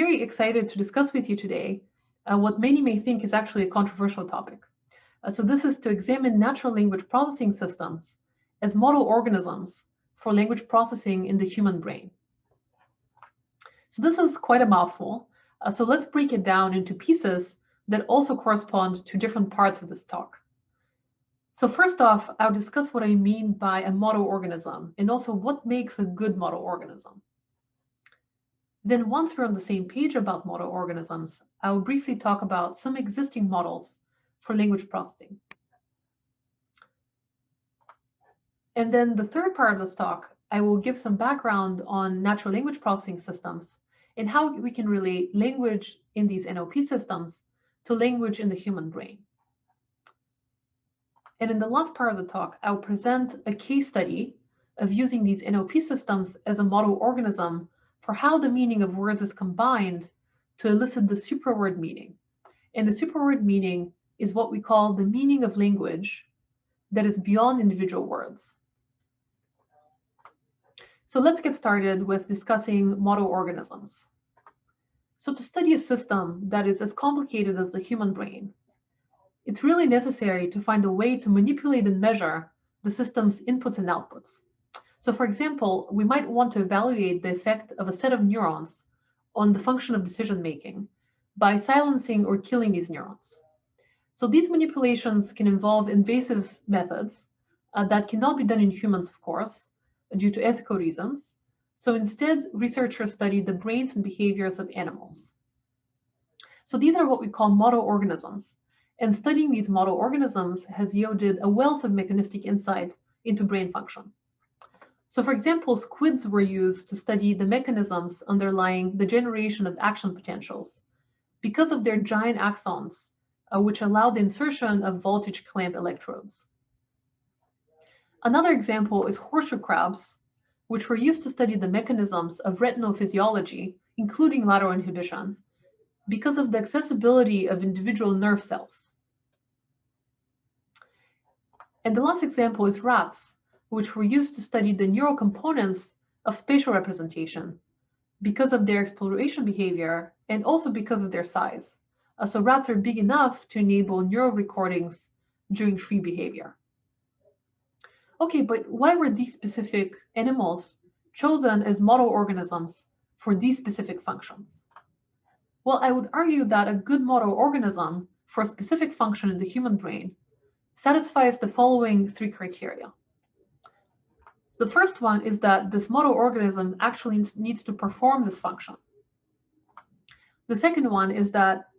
very excited to discuss with you today what many may think is actually a controversial topic. So this is to examine natural language processing systems as model organisms for language processing in the human brain. So this is quite a mouthful. So let's break it down into pieces that also correspond to different parts of this talk. So first off, I'll discuss what I mean by a model organism and also what makes a good model organism. Then once we're on the same page about model organisms, I will briefly talk about some existing models for language processing. And then the third part of this talk, I will give some background on natural language processing systems and how we can relate language in these NLP systems to language in the human brain. And in the last part of the talk, I'll present a case study of using these NLP systems as a model organism for how the meaning of words is combined to elicit the superword meaning. And the superword meaning is what we call the meaning of language that is beyond individual words. So let's get started with discussing model organisms. So to study a system that is as complicated as the human brain, it's really necessary to find a way to manipulate and measure the system's inputs and outputs. So for example, we might want to evaluate the effect of a set of neurons on the function of decision-making by silencing or killing these neurons. So these manipulations can involve invasive methods that cannot be done in humans, of course, due to ethical reasons. So instead, researchers studied the brains and behaviors of animals. So these are what we call model organisms. And studying these model organisms has yielded a wealth of mechanistic insight into brain function. So for example, squids were used to study the mechanisms underlying the generation of action potentials because of their giant axons, which allow the insertion of voltage clamp electrodes. Another example is horseshoe crabs, which were used to study the mechanisms of retinal physiology, including lateral inhibition, because of the accessibility of individual nerve cells. And the last example is rats, which were used to study the neural components of spatial representation because of their exploration behavior and also because of their size. So rats are big enough to enable neural recordings during free behavior. Okay, but why were these specific animals chosen as model organisms for these specific functions? Well, I would argue that a good model organism for a specific function in the human brain satisfies the following three criteria. The first one is that this model organism actually needs to perform this function. The second one is that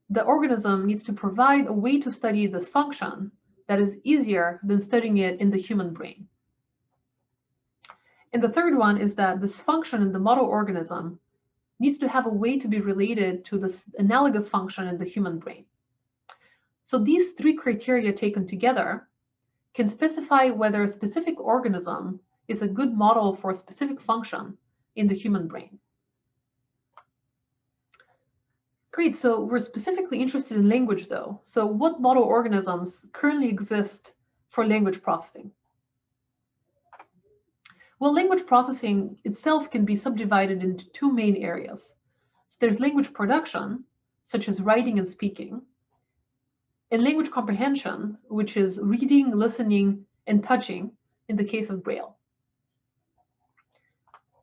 the organism needs to provide a way to study this function that is easier than studying it in the human brain. And the third one is that this function in the model organism needs to have a way to be related to this analogous function in the human brain. So these three criteria taken together can specify whether a specific organism is a good model for a specific function in the human brain. Great, so we're specifically interested in language though. So what model organisms currently exist for language processing? Well, language processing itself can be subdivided into two main areas. So there's language production, such as writing and speaking, and language comprehension, which is reading, listening, and touching in the case of Braille.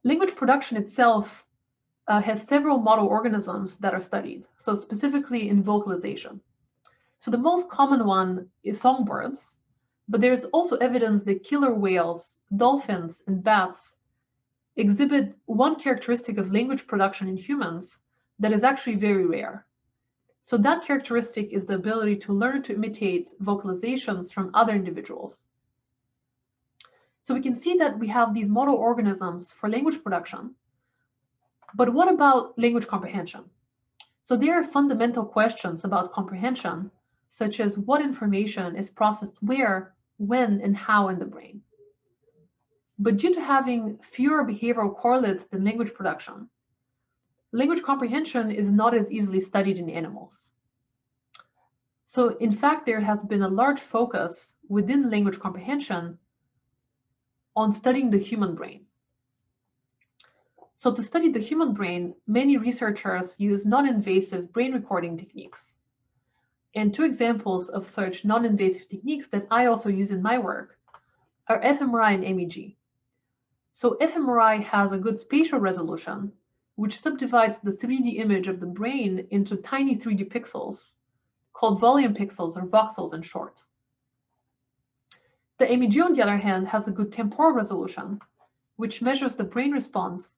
Language production itself has several model organisms that are studied, so specifically in vocalization. So the most common one is songbirds, but there's also evidence that killer whales, dolphins, and bats exhibit one characteristic of language production in humans that is actually very rare. So that characteristic is the ability to learn to imitate vocalizations from other individuals. So we can see that we have these model organisms for language production, but what about language comprehension? So there are fundamental questions about comprehension, such as what information is processed where, when, and how in the brain. But due to having fewer behavioral correlates than language production, language comprehension is not as easily studied in animals. So in fact, there has been a large focus within language comprehension on studying the human brain. So to study the human brain, many researchers use non-invasive brain recording techniques. And two examples of such non-invasive techniques that I also use in my work are fMRI and MEG. So fMRI has a good spatial resolution, which subdivides the 3D image of the brain into tiny 3D pixels, called volume pixels or voxels in short. The MEG, on the other hand, has a good temporal resolution, which measures the brain response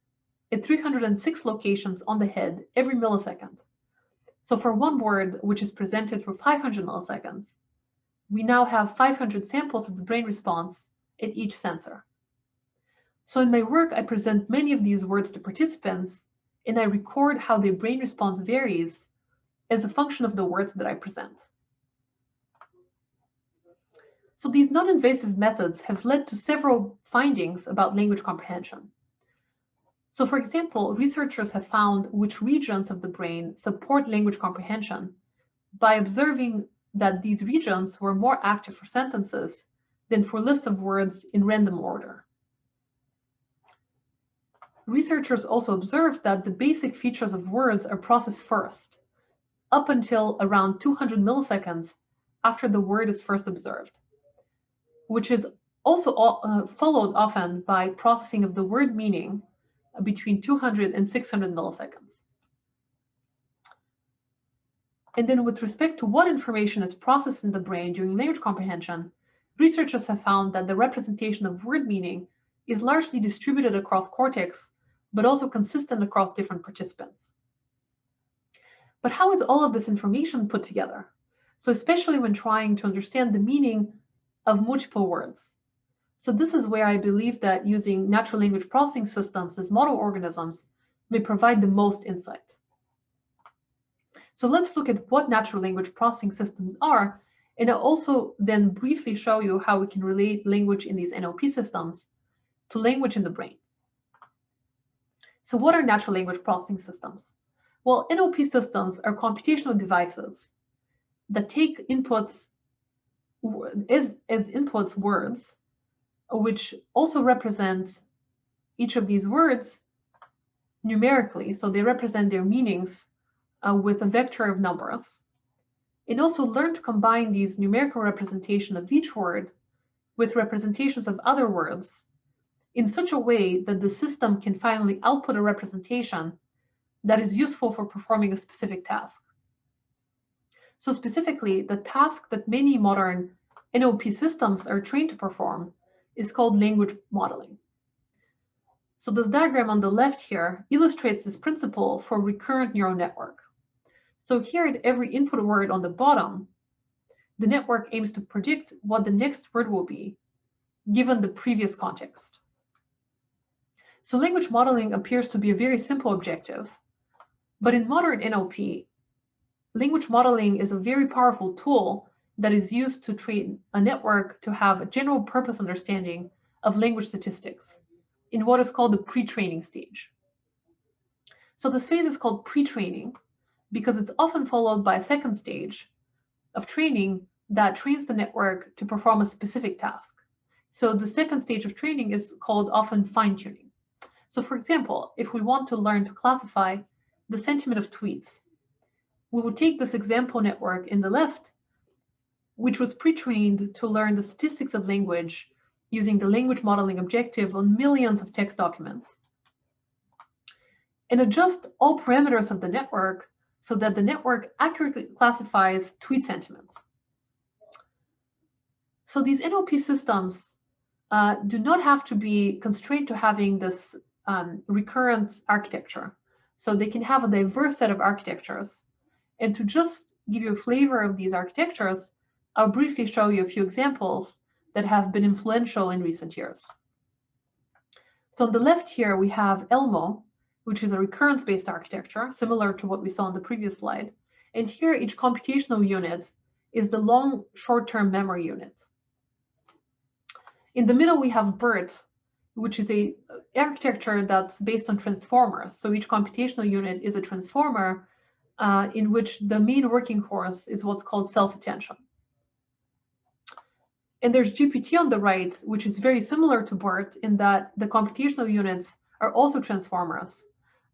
at 306 locations on the head every millisecond. So for one word, which is presented for 500 milliseconds, we now have 500 samples of the brain response at each sensor. So in my work, I present many of these words to participants, and I record how their brain response varies as a function of the words that I present. So these non-invasive methods have led to several findings about language comprehension. So for example, researchers have found which regions of the brain support language comprehension by observing that these regions were more active for sentences than for lists of words in random order. Researchers also observed that the basic features of words are processed first, up until around 200 milliseconds after the word is first observed, which is also followed often by processing of the word meaning between 200 and 600 milliseconds. And then with respect to what information is processed in the brain during language comprehension, researchers have found that the representation of word meaning is largely distributed across cortex, but also consistent across different participants. But how is all of this information put together? So especially when trying to understand the meaning of multiple words. So this is where I believe that using natural language processing systems as model organisms may provide the most insight. So let's look at what natural language processing systems are, and I'll also then briefly show you how we can relate language in these NLP systems to language in the brain. So what are natural language processing systems? Well, NLP systems are computational devices that take inputs as inputs words, which also represent each of these words numerically. So they represent their meanings with a vector of numbers, and also learn to combine these numerical representation of each word with representations of other words in such a way that the system can finally output a representation that is useful for performing a specific task. So specifically, the task that many modern NLP systems are trained to perform is called language modeling. So this diagram on the left here illustrates this principle for recurrent neural network. So here at every input word on the bottom, the network aims to predict what the next word will be, given the previous context. So language modeling appears to be a very simple objective, but in modern NLP, language modeling is a very powerful tool that is used to train a network to have a general purpose understanding of language statistics in what is called the pre-training stage. So this phase is called pre-training because it's often followed by a second stage of training that trains the network to perform a specific task. So the second stage of training is called often fine-tuning. So for example, if we want to learn to classify the sentiment of tweets, we would take this example network in the left, which was pre-trained to learn the statistics of language using the language modeling objective on millions of text documents, and adjust all parameters of the network so that the network accurately classifies tweet sentiments. So these NLP systems do not have to be constrained to having this recurrent architecture. So they can have a diverse set of architectures. And to just give you a flavor of these architectures, I'll briefly show you a few examples that have been influential in recent years. So on the left here, we have ELMO, which is a recurrence-based architecture, similar to what we saw on the previous slide. And here, each computational unit is the long short-term memory unit. In the middle, we have BERT, which is an architecture that's based on transformers. So each computational unit is a transformer in which the main working force is what's called self-attention. And there's GPT on the right, which is very similar to BERT in that the computational units are also transformers.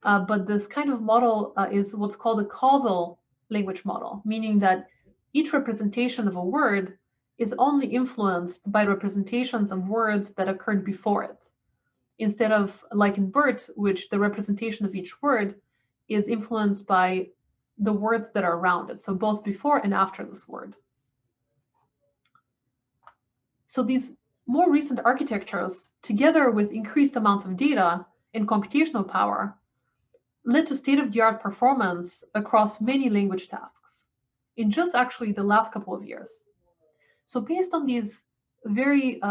But this kind of model is what's called a causal language model, meaning that each representation of a word is only influenced by representations of words that occurred before it, instead of like in BERT, which the representation of each word is influenced by the words that are around it, so both before and after this word. So these more recent architectures, together with increased amounts of data and computational power, led to state-of-the-art performance across many language tasks in just actually the last couple of years. So based on these very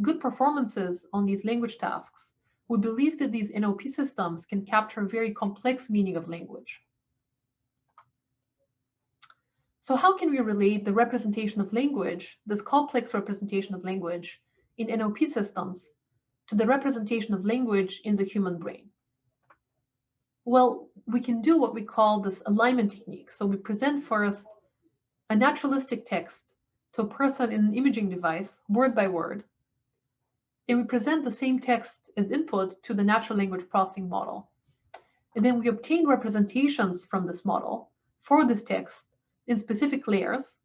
good performances on these language tasks, we believe that these NLP systems can capture very complex meaning of language. So how can we relate the representation of language, this complex representation of language in NLP systems, to the representation of language in the human brain? Well, we can do what we call this alignment technique. So we present first a naturalistic text to a person in an imaging device, word by word, and we present the same text as input to the natural language processing model. And then we obtain representations from this model for this text in specific layers.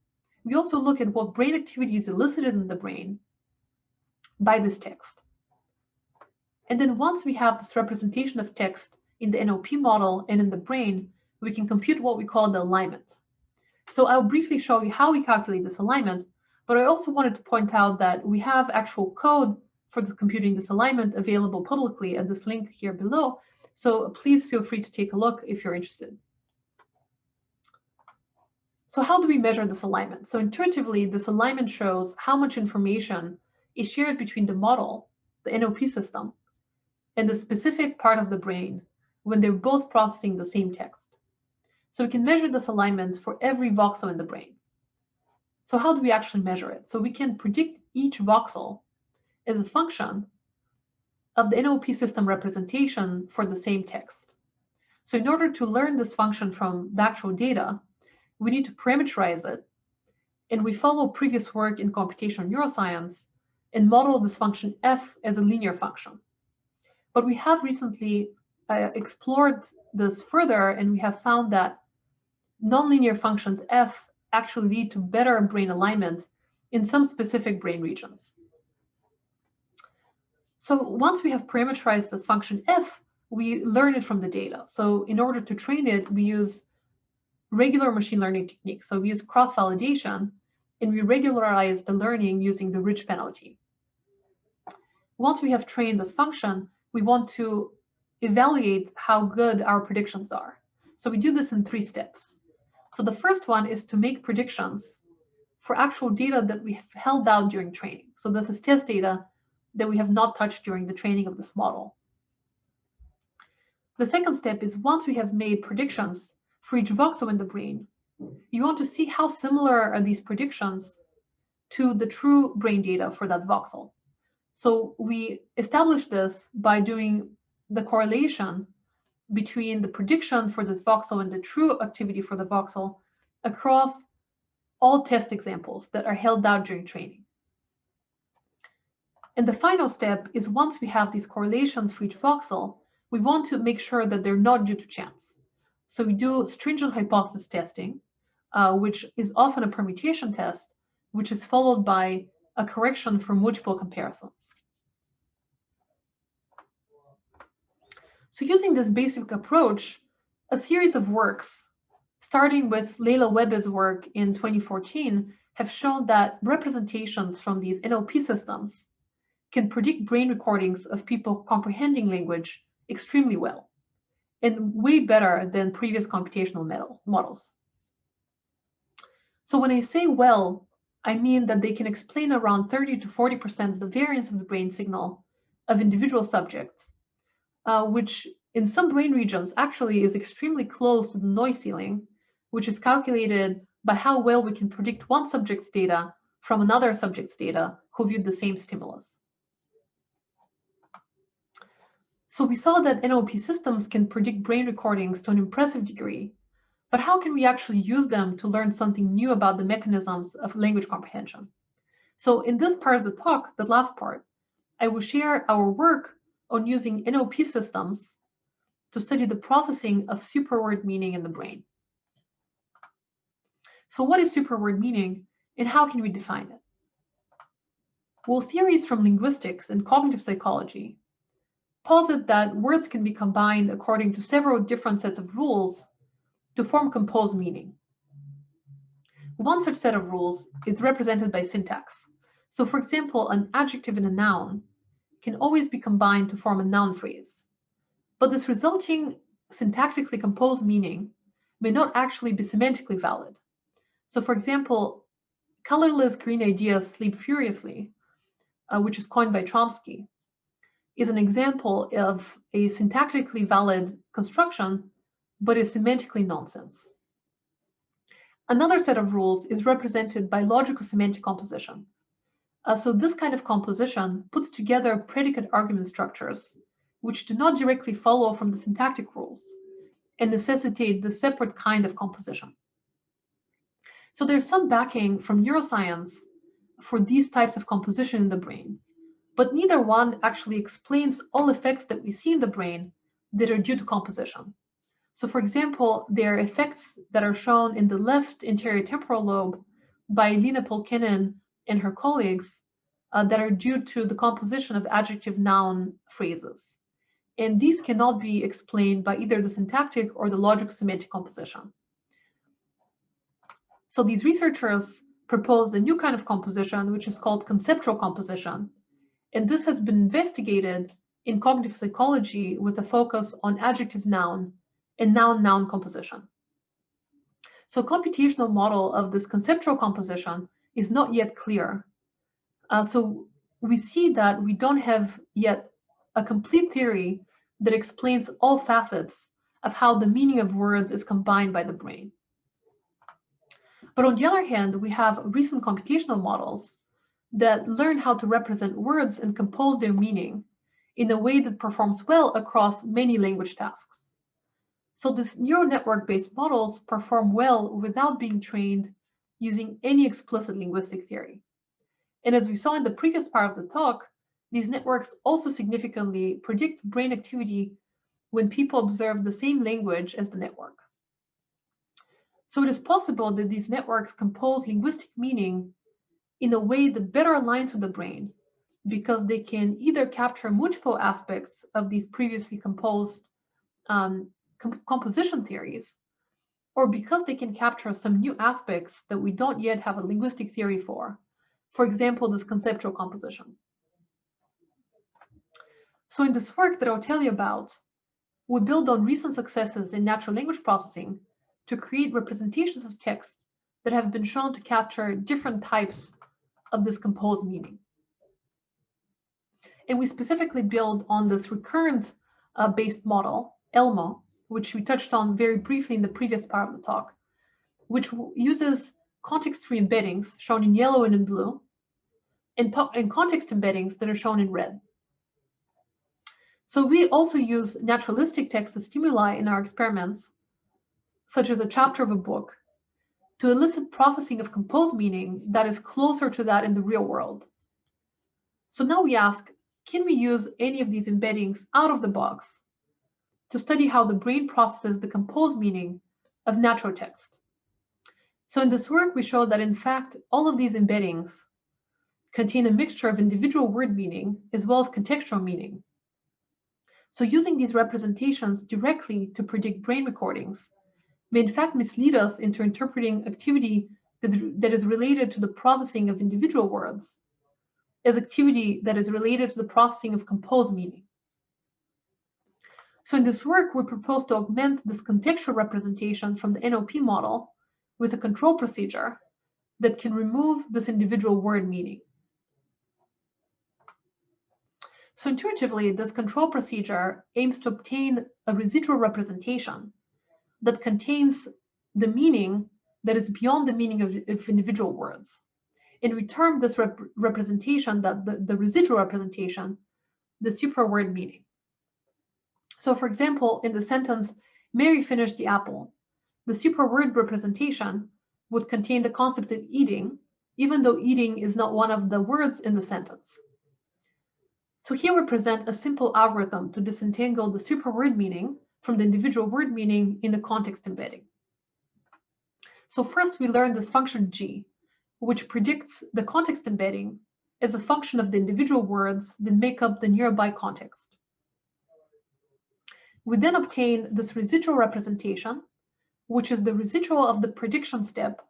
We also look at what brain activity is elicited in the brain by this text. And then once we have this representation of text in the NLP model and in the brain, we can compute what we call the alignment. So I'll briefly show you how we calculate this alignment, but I also wanted to point out that we have actual code for computing this alignment available publicly at this link here below. So please feel free to take a look if you're interested. So how do we measure this alignment? So intuitively, this alignment shows how much information is shared between the model, the NLP system, and the specific part of the brain when they're both processing the same text. So we can measure this alignment for every voxel in the brain. So how do we actually measure it? So we can predict each voxel as a function of the NLP system representation for the same text. So in order to learn this function from the actual data, we need to parameterize it, and we follow previous work in computational neuroscience and model this function f as a linear function. But we have recently explored this further, and we have found that nonlinear functions f actually lead to better brain alignment in some specific brain regions. So once we have parameterized this function f, we learn it from the data. So in order to train it, we use regular machine learning techniques. So we use cross-validation, and we regularize the learning using the rich penalty. Once we have trained this function, we want to evaluate how good our predictions are. So we do this in 3 steps. So the first one is to make predictions for actual data that we have held out during training. So this is test data that we have not touched during the training of this model. The second step is once we have made predictions for each voxel in the brain, you want to see how similar are these predictions to the true brain data for that voxel. So we establish this by doing the correlation between the prediction for this voxel and the true activity for the voxel across all test examples that are held out during training. And the final step is once we have these correlations for each voxel, we want to make sure that they're not due to chance. So we do stringent hypothesis testing, which is often a permutation test, which is followed by a correction for multiple comparisons. So using this basic approach, a series of works, starting with Leila Webbe's work in 2014, have shown that representations from these NLP systems can predict brain recordings of people comprehending language extremely well, and way better than previous computational models. So when I say well, I mean that they can explain around 30 to 40% of the variance of the brain signal of individual subjects, which in some brain regions actually is extremely close to the noise ceiling, which is calculated by how well we can predict one subject's data from another subject's data who viewed the same stimulus. So we saw that NLP systems can predict brain recordings to an impressive degree, but how can we actually use them to learn something new about the mechanisms of language comprehension? So in this part of the talk, the last part, I will share our work on using NLP systems to study the processing of superword meaning in the brain. So what is superword meaning and how can we define it? Well, theories from linguistics and cognitive psychology posit that words can be combined according to several different sets of rules to form composed meaning. One such set of rules is represented by syntax. So for example, an adjective and a noun can always be combined to form a noun phrase. But this resulting syntactically composed meaning may not actually be semantically valid. So for example, colorless green ideas sleep furiously, which is coined by Chomsky, is an example of a syntactically valid construction, but is semantically nonsense. Another set of rules is represented by logical semantic composition. So this kind of composition puts together predicate argument structures, which do not directly follow from the syntactic rules and necessitate the separate kind of composition. So there's some backing from neuroscience for these types of composition in the brain, but neither one actually explains all effects that we see in the brain that are due to composition. So for example, there are effects that are shown in the left anterior temporal lobe by Lena Polkinen and her colleagues that are due to the composition of adjective-noun phrases. And these cannot be explained by either the syntactic or the logical semantic composition. So these researchers proposed a new kind of composition, which is called conceptual composition. And this has been investigated in cognitive psychology with a focus on adjective-noun and noun-noun composition. So a computational model of this conceptual composition is not yet clear. So we see that we don't have yet a complete theory that explains all facets of how the meaning of words is combined by the brain. But on the other hand, we have recent computational models that learn how to represent words and compose their meaning in a way that performs well across many language tasks. So these neural network-based models perform well without being trained using any explicit linguistic theory. And as we saw in the previous part of the talk, these networks also significantly predict brain activity when people observe the same language as the network. So it is possible that these networks compose linguistic meaning in a way that better aligns with the brain, because they can either capture multiple aspects of these previously composed composition theories, or because they can capture some new aspects that we don't yet have a linguistic theory for example, this conceptual composition. So in this work that I'll tell you about, we build on recent successes in natural language processing to create representations of text that have been shown to capture different types of this composed meaning. And we specifically build on this recurrent-based model, ELMO, which we touched on very briefly in the previous part of the talk, which uses context-free embeddings shown in yellow and in blue, and context embeddings that are shown in red. So we also use naturalistic text as stimuli in our experiments, such as a chapter of a book, to elicit processing of composed meaning that is closer to that in the real world. So now we ask, can we use any of these embeddings out of the box to study how the brain processes the composed meaning of natural text? So in this work, we show that in fact, all of these embeddings contain a mixture of individual word meaning as well as contextual meaning. So using these representations directly to predict brain recordings may in fact mislead us into interpreting activity that is related to the processing of individual words as activity that is related to the processing of composed meaning. So in this work, we propose to augment this contextual representation from the NLP model with a control procedure that can remove this individual word meaning. So intuitively, this control procedure aims to obtain a residual representation that contains the meaning that is beyond the meaning of individual words. And we term this representation, the residual representation, the superword meaning. So for example, in the sentence, Mary finished the apple, the superword representation would contain the concept of eating, even though eating is not one of the words in the sentence. So here we present a simple algorithm to disentangle the super word meaning from the individual word meaning in the context embedding. So first we learn this function g, which predicts the context embedding as a function of the individual words that make up the nearby context. We then obtain this residual representation, which is the residual of the prediction step,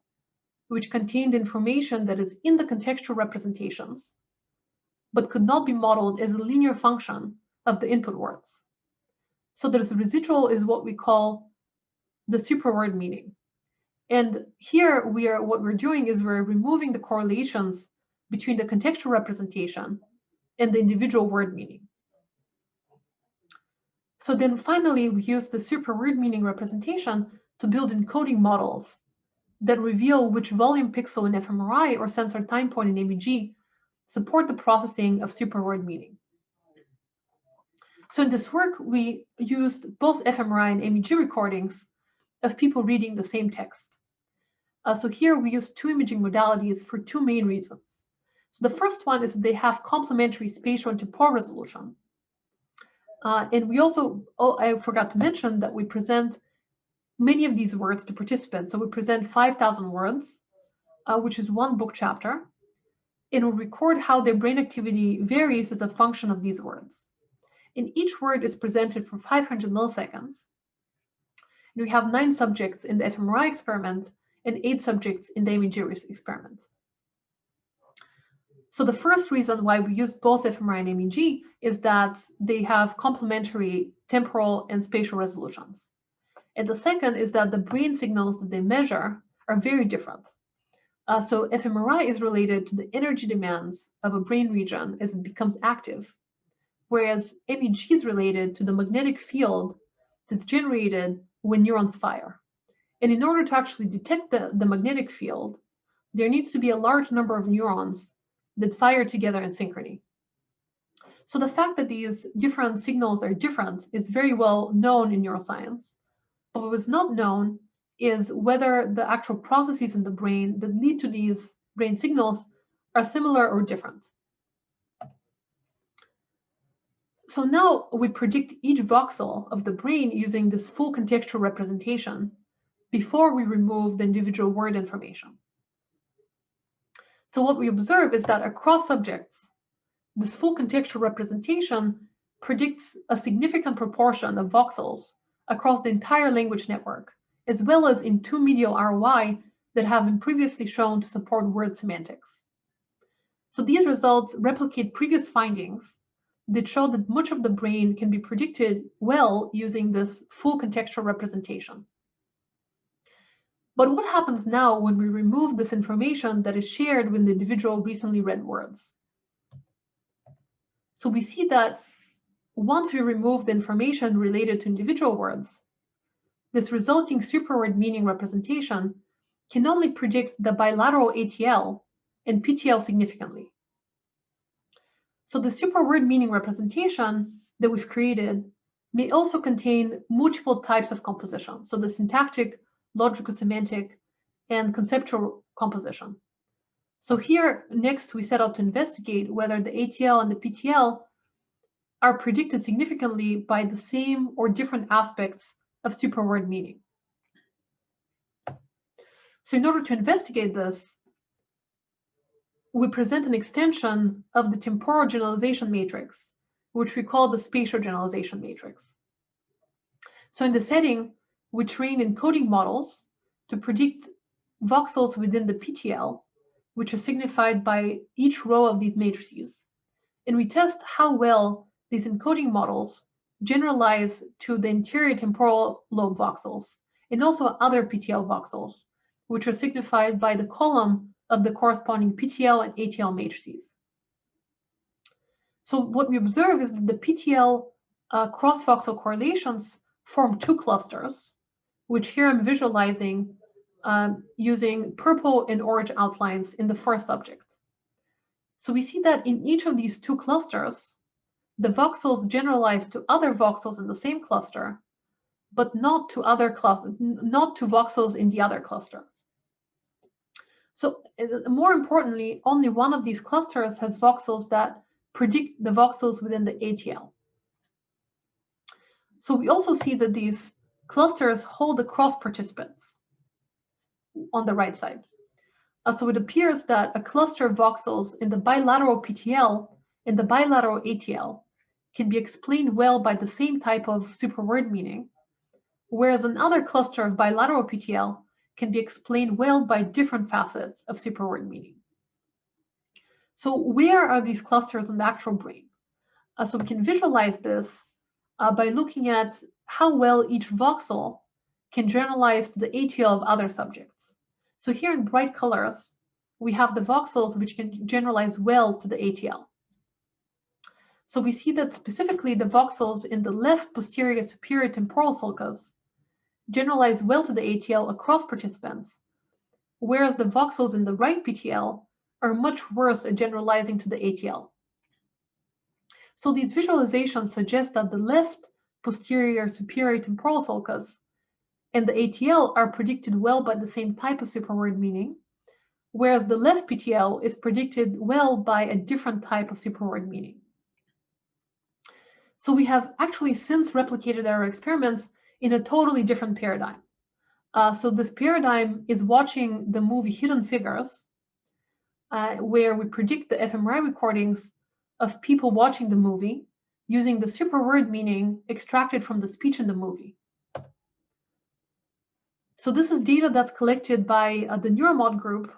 which contained information that is in the contextual representations, but could not be modeled as a linear function of the input words. So this residual is what we call the super word meaning. And here what we're doing is we're removing the correlations between the contextual representation and the individual word meaning. So then finally, we use the super word meaning representation to build encoding models that reveal which volume pixel in fMRI or sensor time point in MEG support the processing of super word meaning. So in this work, we used both fMRI and MEG recordings of people reading the same text. So here we use two imaging modalities for two main reasons. So the first one is that they have complementary spatial and temporal resolution. And we also, I forgot to mention that we present many of these words to participants. So we present 5,000 words, which is one book chapter, and we record how their brain activity varies as a function of these words. And each word is presented for 500 milliseconds. And we have 9 subjects in the fMRI experiment and 8 subjects in the MEG experiment. So the first reason why we use both fMRI and MEG is that they have complementary temporal and spatial resolutions. And the second is that the brain signals that they measure are very different. So fMRI is related to the energy demands of a brain region as it becomes active, whereas MEG is related to the magnetic field that's generated when neurons fire. And in order to actually detect the magnetic field, there needs to be a large number of neurons that fire together in synchrony. So the fact that these different signals are different is very well known in neuroscience. But what was not known is whether the actual processes in the brain that lead to these brain signals are similar or different. So now we predict each voxel of the brain using this full contextual representation before we remove the individual word information. So what we observe is that across subjects, this full contextual representation predicts a significant proportion of voxels across the entire language network, as well as in 2 medial ROI that have been previously shown to support word semantics. So these results replicate previous findings that show that much of the brain can be predicted well using this full contextual representation. But what happens now when we remove this information that is shared with the individual recently read words? So we see that once we remove the information related to individual words, this resulting superword meaning representation can only predict the bilateral ATL and PTL significantly. So the superword meaning representation that we've created may also contain multiple types of composition. So the syntactic, logico-semantic, and conceptual composition. So here, next, we set out to investigate whether the ATL and the PTL are predicted significantly by the same or different aspects of superword meaning. So in order to investigate this, we present an extension of the temporal generalization matrix, which we call the spatial generalization matrix. So in the setting, we train encoding models to predict voxels within the PTL, which is signified by each row of these matrices. And we test how well these encoding models generalize to the interior temporal lobe voxels and also other PTL voxels, which are signified by the column of the corresponding PTL and ATL matrices. So what we observe is that the PTL cross-voxel correlations form 2 clusters, which here I'm visualizing using purple and orange outlines in the first object. So we see that in each of these 2 clusters, the voxels generalize to other voxels in the same cluster, but not to voxels in the other cluster. So more importantly, only one of these clusters has voxels that predict the voxels within the ATL. So we also see that these clusters hold across participants on the right side. So it appears that a cluster of voxels in the bilateral PTL and the bilateral ATL can be explained well by the same type of superword meaning, whereas another cluster of bilateral PTL can be explained well by different facets of superword meaning. So where are these clusters in the actual brain? So we can visualize this by looking at how well each voxel can generalize to the ATL of other subjects. So here in bright colors, we have the voxels which can generalize well to the ATL. So we see that specifically the voxels in the left posterior superior temporal sulcus generalize well to the ATL across participants, whereas the voxels in the right PTL are much worse at generalizing to the ATL. So these visualizations suggest that the left posterior superior temporal sulcus and the ATL are predicted well by the same type of superword meaning, whereas the left PTL is predicted well by a different type of superword meaning. So we have actually since replicated our experiments in a totally different paradigm. So this paradigm is watching the movie Hidden Figures, where we predict the fMRI recordings of people watching the movie using the superword meaning extracted from the speech in the movie. So this is data that's collected by the NeuroMod group,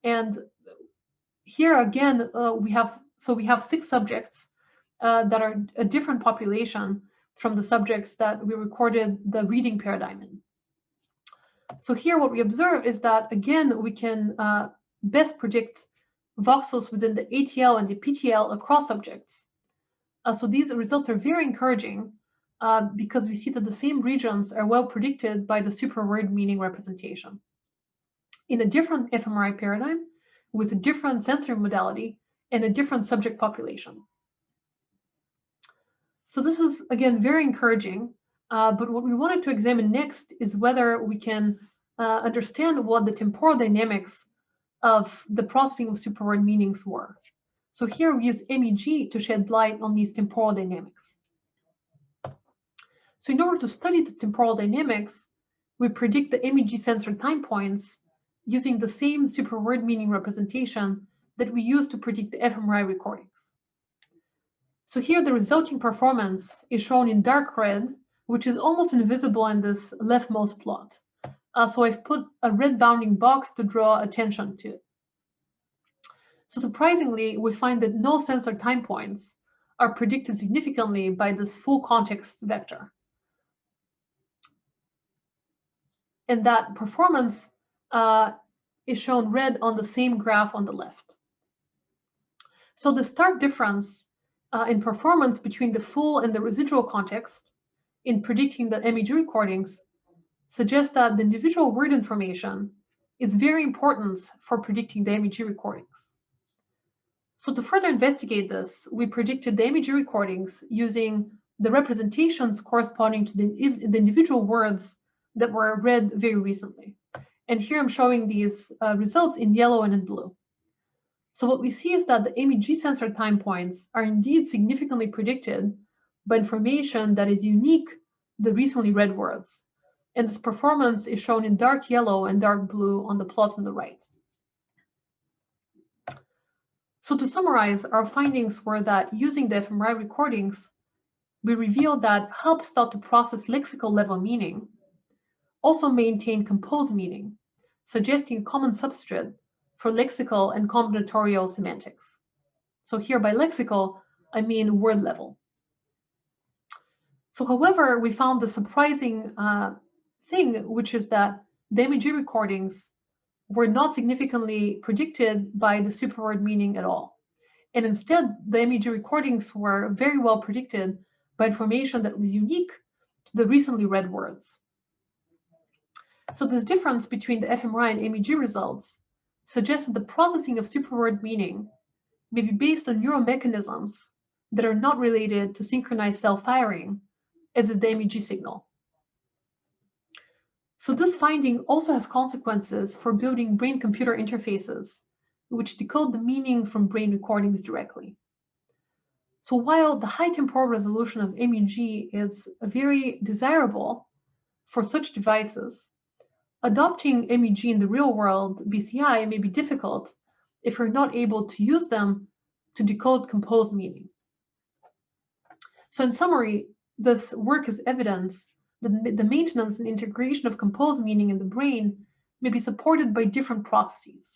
and here again we have 6 subjects that are a different population from the subjects that we recorded the reading paradigm in. So here what we observe is that again we can best predict voxels within the ATL and the PTL across subjects. So these results are very encouraging because we see that the same regions are well predicted by the superword meaning representation. In a different fMRI paradigm, with a different sensory modality and a different subject population. So this is, again, very encouraging, but what we wanted to examine next is whether we can understand what the temporal dynamics of the processing of superword meanings were. So here we use MEG to shed light on these temporal dynamics. So in order to study the temporal dynamics, we predict the MEG sensor time points using the same superword meaning representation that we use to predict the fMRI recordings. So here the resulting performance is shown in dark red, which is almost invisible in this leftmost plot. So I've put a red bounding box to draw attention to it. So surprisingly, we find that no sensor time points are predicted significantly by this full context vector. And that performance is shown red on the same graph on the left. So the stark difference in performance between the full and the residual context in predicting the MEG recordings suggests that the individual word information is very important for predicting the MEG recordings. So to further investigate this, we predicted the MEG recordings using the representations corresponding to the individual words that were read very recently. And here I'm showing these results in yellow and in blue. So what we see is that the MEG sensor time points are indeed significantly predicted by information that is unique to the recently read words. And this performance is shown in dark yellow and dark blue on the plots on the right. So to summarize, our findings were that using the fMRI recordings, we revealed that hubs thought to process lexical level meaning also maintain composed meaning, suggesting a common substrate for lexical and combinatorial semantics. So here by lexical, I mean word level. So however, we found the surprising thing, which is that the MEG recordings were not significantly predicted by the superword meaning at all. And instead, the MEG recordings were very well predicted by information that was unique to the recently read words. So this difference between the fMRI and MEG results suggests that the processing of superword meaning may be based on neural mechanisms that are not related to synchronized cell firing, as is the MEG signal. So this finding also has consequences for building brain-computer interfaces, which decode the meaning from brain recordings directly. So while the high temporal resolution of MEG is very desirable for such devices, adopting MEG in the real world BCI may be difficult if you're not able to use them to decode composed meaning. So in summary, this work is evidence that the maintenance and integration of composed meaning in the brain may be supported by different processes.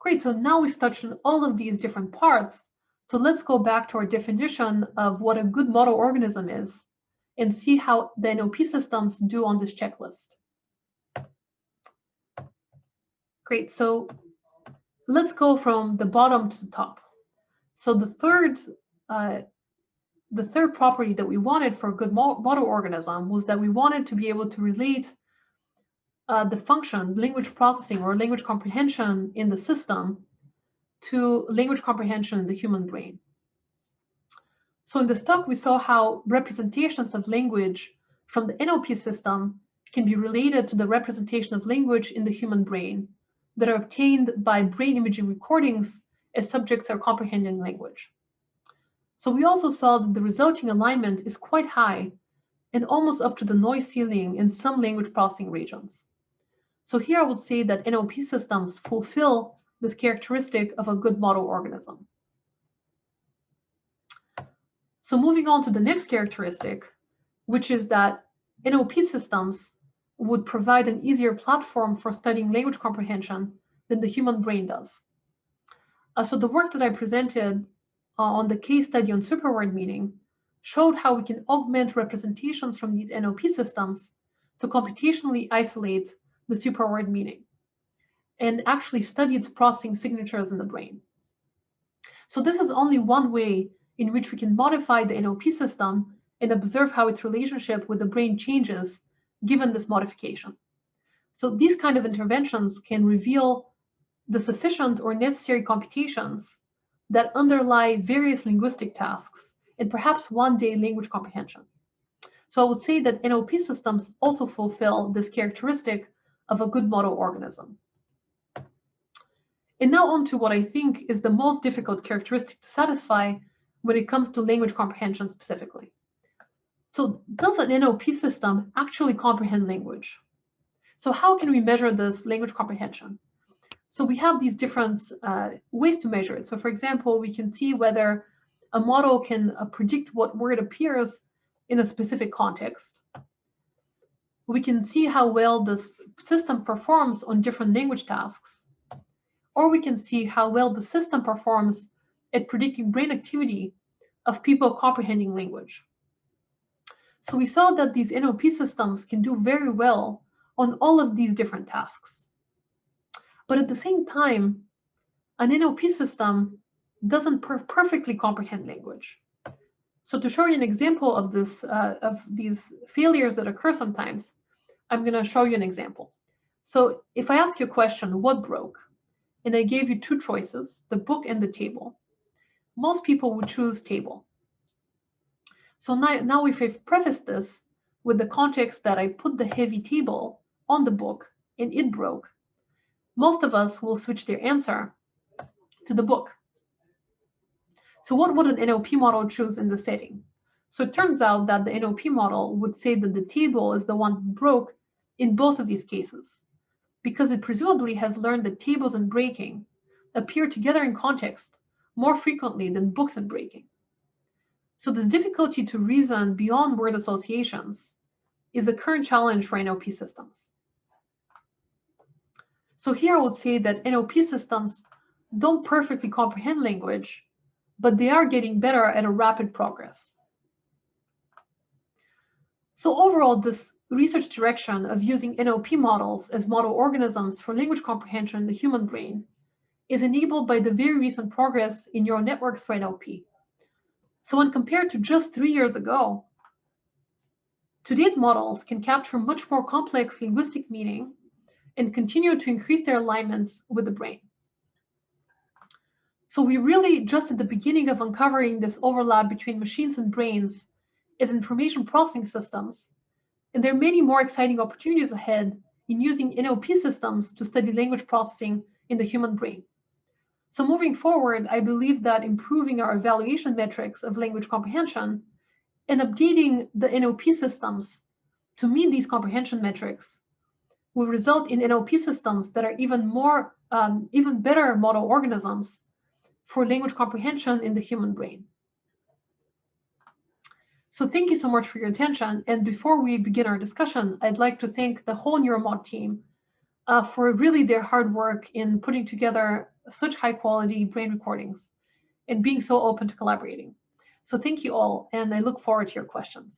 Great, so now we've touched on all of these different parts. So let's go back to our definition of what a good model organism is and see how the NLP systems do on this checklist. Great, so let's go from the bottom to the top. So the third property that we wanted for a good model organism was that we wanted to be able to relate the function, language processing or language comprehension in the system to language comprehension in the human brain. So in this talk, we saw how representations of language from the NLP system can be related to the representation of language in the human brain that are obtained by brain imaging recordings as subjects are comprehending language. So we also saw that the resulting alignment is quite high and almost up to the noise ceiling in some language processing regions. So here I would say that NLP systems fulfill this characteristic of a good model organism. So moving on to the next characteristic, which is that NLP systems would provide an easier platform for studying language comprehension than the human brain does. So the work that I presented on the case study on superword meaning showed how we can augment representations from these NLP systems to computationally isolate the superword meaning and actually study its processing signatures in the brain. So this is only one way in which we can modify the NLP system and observe how its relationship with the brain changes given this modification. So these kind of interventions can reveal the sufficient or necessary computations that underlie various linguistic tasks and perhaps one day language comprehension. So I would say that NLP systems also fulfill this characteristic of a good model organism. And now on to what I think is the most difficult characteristic to satisfy when it comes to language comprehension specifically. So does an NLP system actually comprehend language? So how can we measure this language comprehension? So we have these different ways to measure it. So for example, we can see whether a model can predict what word appears in a specific context. We can see how well this system performs on different language tasks. Or we can see how well the system performs at predicting brain activity of people comprehending language. So we saw that these NLP systems can do very well on all of these different tasks. But at the same time, an NLP system doesn't perfectly comprehend language. So to show you an example of this, of these failures that occur sometimes, I'm going to show you an example. So if I ask you a question, what broke? And I gave you two choices, the book and the table. Most people would choose table. So now if I've prefaced this with the context that I put the heavy table on the book and it broke, most of us will switch their answer to the book. So what would an NLP model choose in the setting? So it turns out that the NLP model would say that the table is the one that broke in both of these cases, because it presumably has learned that tables and breaking appear together in context more frequently than books and breaking. So this difficulty to reason beyond word associations is a current challenge for NLP systems. So here I would say that NLP systems don't perfectly comprehend language, but they are getting better at a rapid progress. So overall, this research direction of using NLP models as model organisms for language comprehension in the human brain is enabled by the very recent progress in neural networks for NLP. So when compared to just 3 years ago, today's models can capture much more complex linguistic meaning and continue to increase their alignments with the brain. So we're really just at the beginning of uncovering this overlap between machines and brains as information processing systems, and there are many more exciting opportunities ahead in using NLP systems to study language processing in the human brain. So moving forward, I believe that improving our evaluation metrics of language comprehension and updating the NLP systems to meet these comprehension metrics will result in NLP systems that are even better model organisms for language comprehension in the human brain. So thank you so much for your attention. And before we begin our discussion, I'd like to thank the whole NeuroMod team for really their hard work in putting together such high quality brain recordings and being so open to collaborating. So thank you all, and I look forward to your questions.